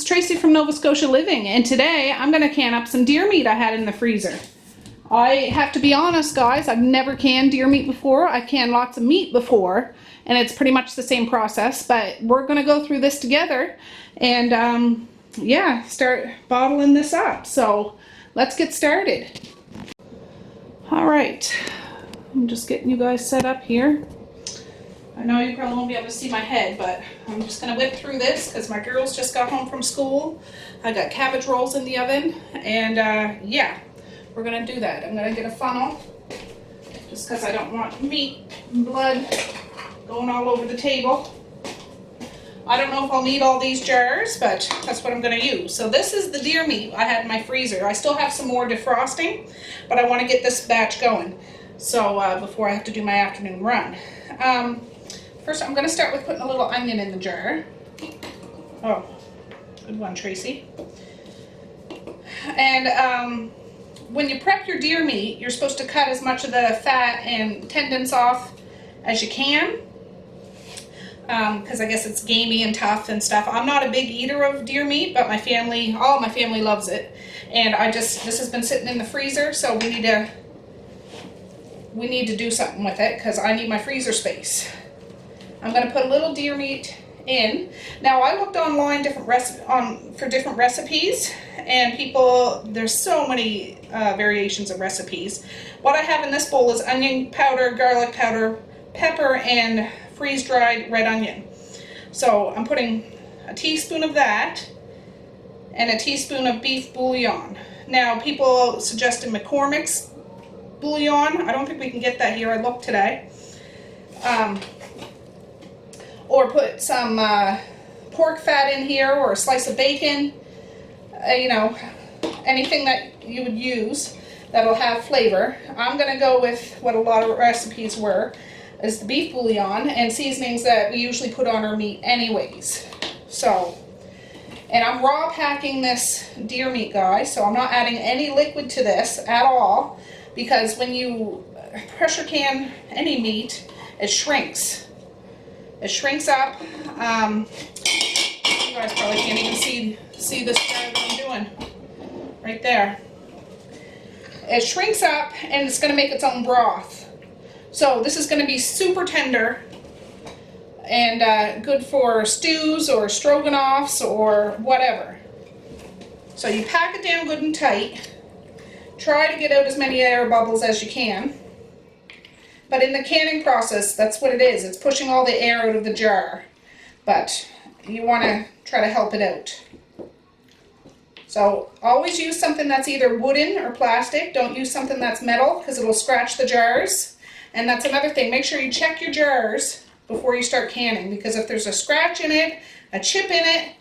Tracey from Nova Scotia Living, and today I'm going to can up some deer meat I had in the freezer. I have to be honest, guys, I've never canned deer meat before. I've canned lots of meat before, and it's pretty much the same process, but we're going to go through this together and yeah, start bottling this up. So let's get started. All right, I'm just getting you guys set up here. I know you probably won't be able to see my head, but I'm just going to whip through this because my girls just got home from school. I got cabbage rolls in the oven, and yeah, we're going to do that. I'm going to get a funnel just because I don't want meat and blood going all over the table. I don't know if I'll need all these jars, but that's what I'm going to use. So this is the deer meat I had in my freezer. I still have some more defrosting, but I want to get this batch going so before I have to do my afternoon run. First, I'm going to start with putting a little onion in the jar. Oh, good one, Tracey. And when you prep your deer meat, you're supposed to cut as much of the fat and tendons off as you can. Because I guess it's gamey and tough and stuff. I'm not a big eater of deer meat, but my family, all my family loves it. And this has been sitting in the freezer, so we need to do something with it because I need my freezer space. I'm going to put a little deer meat in. Now I looked online for different recipes, and there's so many variations of recipes. What I have in this bowl is onion powder, garlic powder, pepper, and freeze-dried red onion. So I'm putting a teaspoon of that and a teaspoon of beef bouillon. Now people suggested McCormick's bouillon. I don't think we can get that here. I looked today. Or put some pork fat in here, or a slice of bacon, you know, anything that you would use that'll have flavor. I'm going to go with what a lot of recipes were, is the beef bouillon and seasonings that we usually put on our meat anyways. So, and I'm raw packing this deer meat, guys, so I'm not adding any liquid to this at all, because when you pressure can any meat, it shrinks. It shrinks up. You guys probably can't even see this part that I'm doing right there. It shrinks up and it's going to make its own broth. So this is going to be super tender and good for stews or stroganoffs or whatever. So you pack it down good and tight. Try to get out as many air bubbles as you can. But in the canning process, that's what it is. It's pushing all the air out of the jar. But you want to try to help it out. So always use something that's either wooden or plastic. Don't use something that's metal because it will scratch the jars. And that's another thing. Make sure you check your jars before you start canning, because if there's a scratch in it, a chip in it,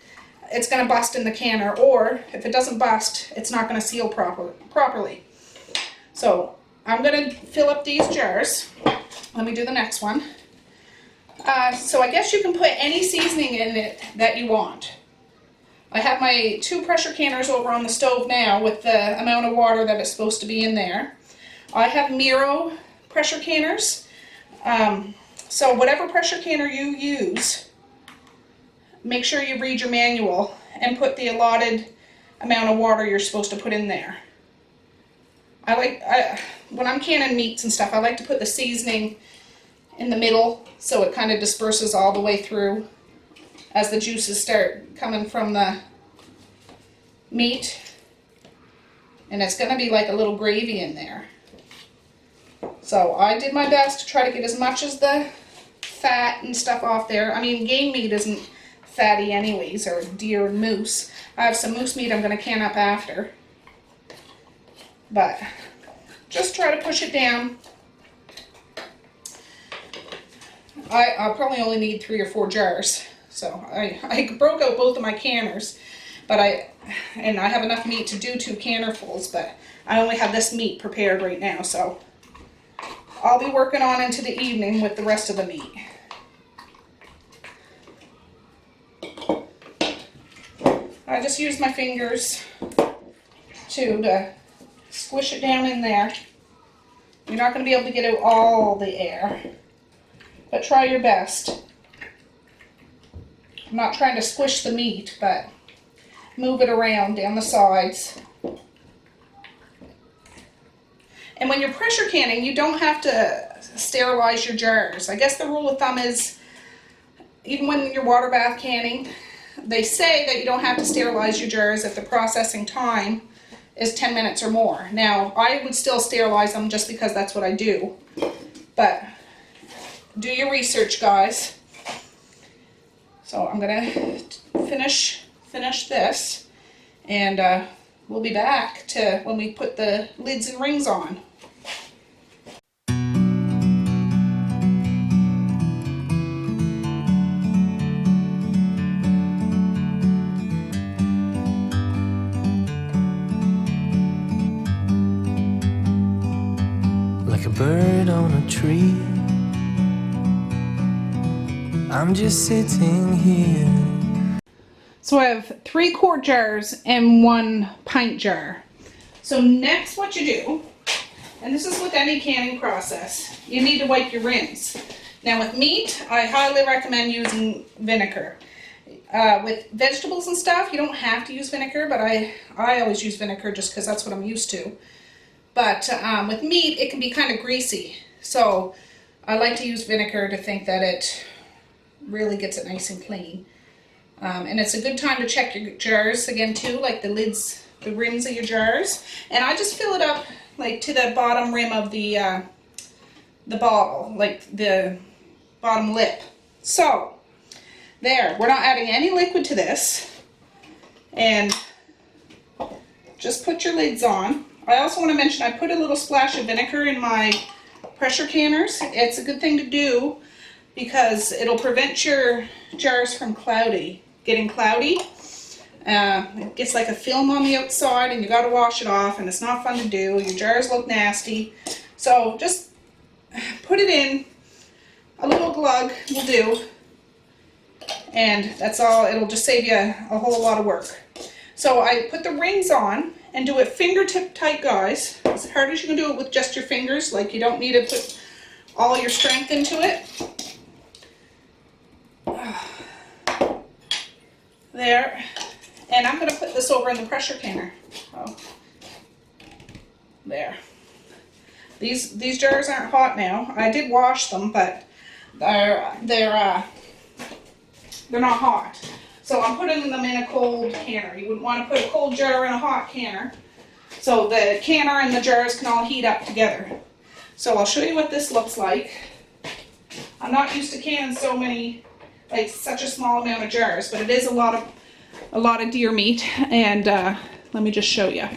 it's going to bust in the canner. Or if it doesn't bust, it's not going to seal properly. So I'm going to fill up these jars. Let me do the next one. So I guess you can put any seasoning in it that you want. I have my 2 pressure canners over on the stove now with the amount of water that is supposed to be in there. I have Miro pressure canners. So whatever pressure canner you use, make sure you read your manual and put the allotted amount of water you're supposed to put in there. When I'm canning meats and stuff, I like to put the seasoning in the middle so it kind of disperses all the way through as the juices start coming from the meat. And it's going to be like a little gravy in there. So I did my best to try to get as much as the fat and stuff off there. I mean, game meat isn't fatty anyways, or deer and moose. I have some moose meat I'm going to can up after. But just try to push it down. I'll probably only need 3 or 4 jars. So I broke out both of my canners, but I have enough meat to do 2 cannerfuls, but I only have this meat prepared right now, so I'll be working on into the evening with the rest of the meat. I just use my fingers to squish it down in there. You're not going to be able to get out all the air, but try your best. I'm not trying to squish the meat, but move it around down the sides. And when you're pressure canning, you don't have to sterilize your jars. I guess the rule of thumb is, even when you're water bath canning, they say that you don't have to sterilize your jars if the processing time is 10 minutes or more. Now, I would still sterilize them just because that's what I do. But do your research, guys. So I'm gonna finish this, and we'll be back to when we put the lids and rings on. Like a bird on a tree, I'm just sitting here. So I have 3 quart jars and 1 pint jar. So next what you do, and this is with any canning process, you need to wipe your rims. Now with meat, I highly recommend using vinegar. With vegetables and stuff, you don't have to use vinegar, but I always use vinegar just because that's what I'm used to. But with meat, it can be kind of greasy. So I like to use vinegar to think that it really gets it nice and clean. And it's a good time to check your jars again too, like the lids, the rims of your jars. And I just fill it up like to the bottom rim of the bottle, like the bottom lip. So there, we're not adding any liquid to this. And just put your lids on. I also want to mention I put a little splash of vinegar in my pressure canners. It's a good thing to do because it'll prevent your jars from getting cloudy. It gets like a film on the outside and you got to wash it off, and it's not fun to do. Your jars look nasty. So just put it in, a little glug will do, and that's all. It'll just save you a whole lot of work. So I put the rings on and do it fingertip tight, guys. As hard as you can do it with just your fingers, like you don't need to put all your strength into it. There. And I'm going to put this over in the pressure canner. Oh. There. These jars aren't hot now. I did wash them, but they're not hot. So I'm putting them in a cold canner. You wouldn't want to put a cold jar in a hot canner. So the canner and the jars can all heat up together. So I'll show you what this looks like. I'm not used to canning so many, like such a small amount of jars, but it is a lot of deer meat, and let me just show you.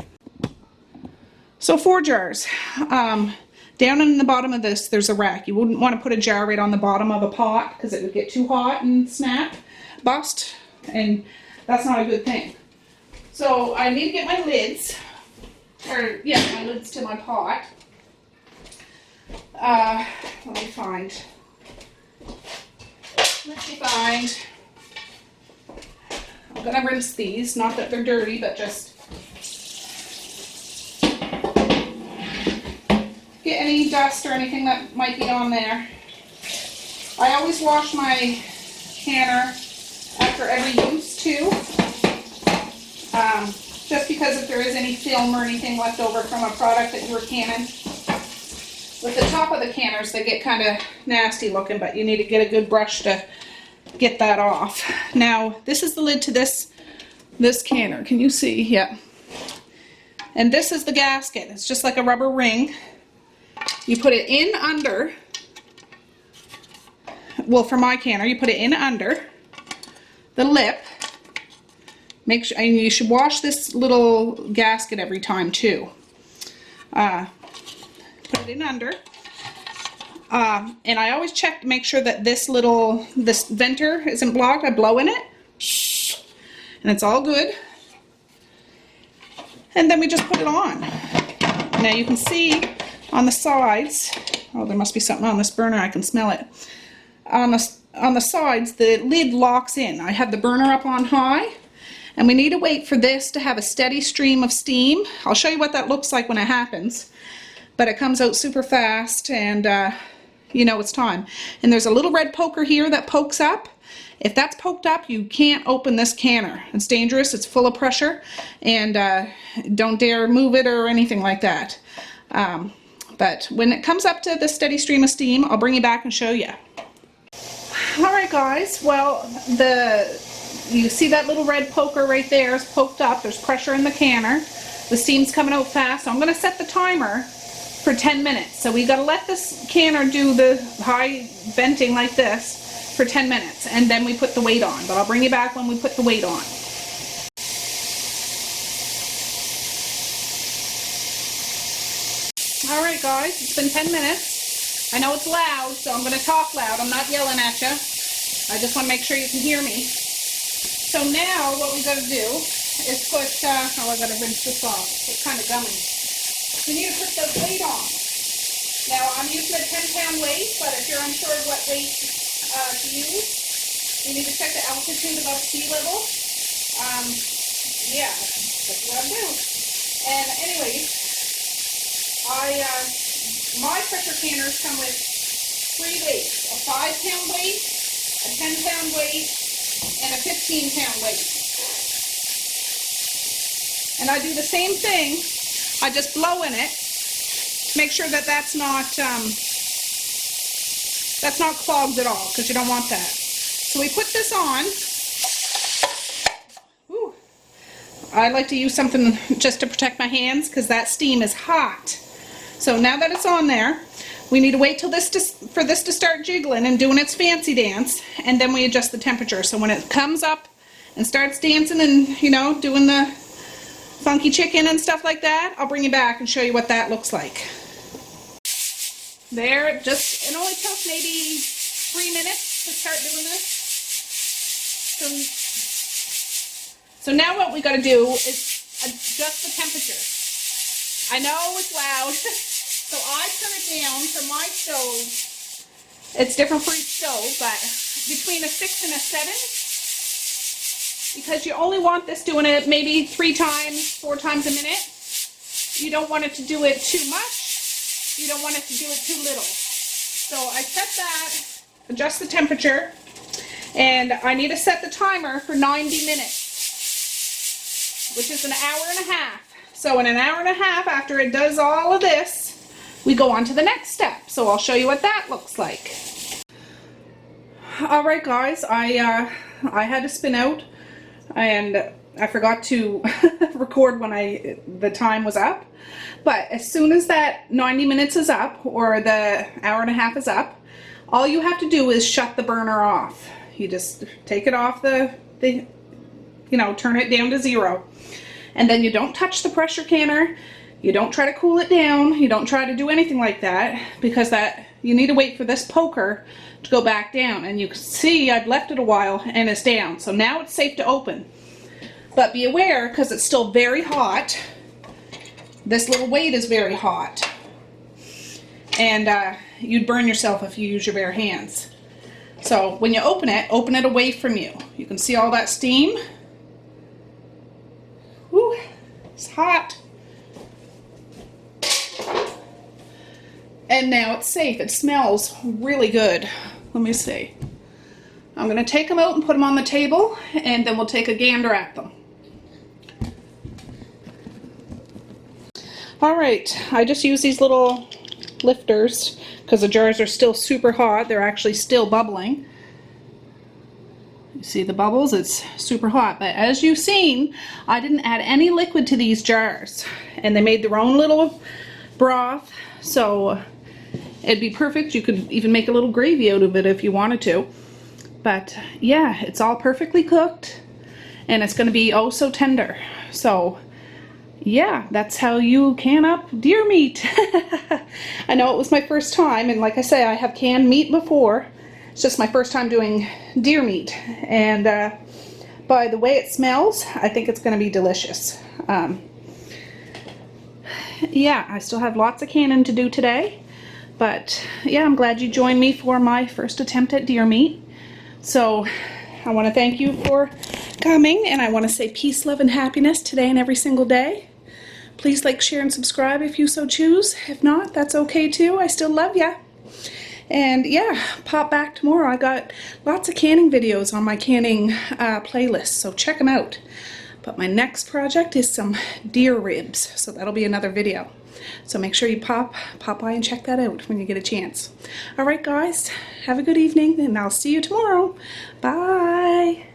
So 4 jars. Down in the bottom of this, there's a rack. You wouldn't want to put a jar right on the bottom of a pot because it would get too hot and snap, bust, and that's not a good thing. So I need to get my lids, my lids to my pot. Let me find. I'm gonna rinse these, not that they're dirty, but just get any dust or anything that might be on there. I always wash my canner after every use too, just because if there is any film or anything left over from a product that you were canning. With the top of the canners, they get kind of nasty looking, but you need to get a good brush to get that off. Now, this is the lid to this canner. Can you see? Yeah. And this is the gasket. It's just like a rubber ring. You put it in under. Well, for my canner, you put it in under the lip. Make sure, and you should wash this little gasket every time too. Put it in under. And I always check to make sure that this venter isn't blocked. I blow in it. And it's all good. And then we just put it on. Now you can see on the sides, oh, there must be something on this burner, I can smell it. On the sides, the lid locks in. I have the burner up on high, and we need to wait for this to have a steady stream of steam. I'll show you what that looks like when it happens. But it comes out super fast, and you know it's time. And there's a little red poker here that pokes up. If that's poked up, you can't open this canner. It's dangerous, it's full of pressure, and don't dare move it or anything like that. But when it comes up to the steady stream of steam, I'll bring you back and show you. Alright guys, well, you see that little red poker right there is poked up. There's pressure in the canner. The steam's coming out fast, so I'm going to set the timer for 10 minutes. So we got to let this canner do the high venting like this for 10 minutes, and then we put the weight on. But I'll bring you back when we put the weight on. Alright guys, it's been 10 minutes. I know it's loud, so I'm going to talk loud. I'm not yelling at you. I just want to make sure you can hear me. So now what we got to do is put, oh, I got to rinse this off. It's kind of gummy. We need to put the weight on. Now I'm using a 10-pound weight, but if you're unsure of what weight to use, you need to check the altitude above sea level. Yeah, that's what I'm doing. And anyways, my pressure canners come with 3 weights: a 5-pound weight, a 10-pound weight, and a 15-pound weight. And I do the same thing. I just blow in it to make sure that that's not clogged at all, because you don't want that. So we put this on. Ooh. I like to use something just to protect my hands because that steam is hot. So now that it's on there, we need to wait till for this to start jiggling and doing its fancy dance, and then we adjust the temperature. So when it comes up and starts dancing and, you know, doing the funky chicken and stuff like that, I'll bring you back and show you what that looks like. There, it only took maybe 3 minutes to start doing this. So now what we got to do is adjust the temperature. I know it's loud, so I turn it down for my stove. It's different for each stove, but between a 6 and a 7. Because you only want this doing it maybe 3 times, 4 times a minute. You don't want it to do it too much. You don't want it to do it too little. So I set that, adjust the temperature, and I need to set the timer for 90 minutes, which is an hour and a half. So in an hour and a half, after it does all of this, we go on to the next step. So I'll show you what that looks like. Alright guys, I had to spin out. And I forgot to record when the time was up. But as soon as that 90 minutes is up, or the hour and a half is up, all you have to do is shut the burner off. You just take it off you know, turn it down to 0. And then you don't touch the pressure canner. You don't try to cool it down. You don't try to do anything like that, because you need to wait for this poker to go back down. And you can see I've left it a while and it's down. So now it's safe to open. But be aware, because it's still very hot, this little weight is very hot. And you'd burn yourself if you use your bare hands. So when you open it away from you. You can see all that steam. Whew, it's hot. And now it's safe. It smells really good. Let me see. I'm going to take them out and put them on the table, and then we'll take a gander at them. Alright, I just use these little lifters because the jars are still super hot. They're actually still bubbling. You see the bubbles? It's super hot. But as you've seen, I didn't add any liquid to these jars. And they made their own little broth. So it'd be perfect. You could even make a little gravy out of it if you wanted to. But yeah, it's all perfectly cooked. And it's going to be oh so tender. So yeah, that's how you can up deer meat. I know it was my first time, and like I say, I have canned meat before. It's just my first time doing deer meat, and by the way it smells, I think it's going to be delicious. Yeah, I still have lots of canning to do today, but yeah, I'm glad you joined me for my first attempt at deer meat. So I want to thank you for coming, and I want to say peace, love, and happiness today and every single day. Please like, share, and subscribe if you so choose. If not, that's okay too. I still love ya. And yeah, pop back tomorrow. I got lots of canning videos on my canning playlist, so check them out. But my next project is some deer ribs, so that'll be another video. So make sure you pop by and check that out when you get a chance. All right, guys, have a good evening, and I'll see you tomorrow. Bye.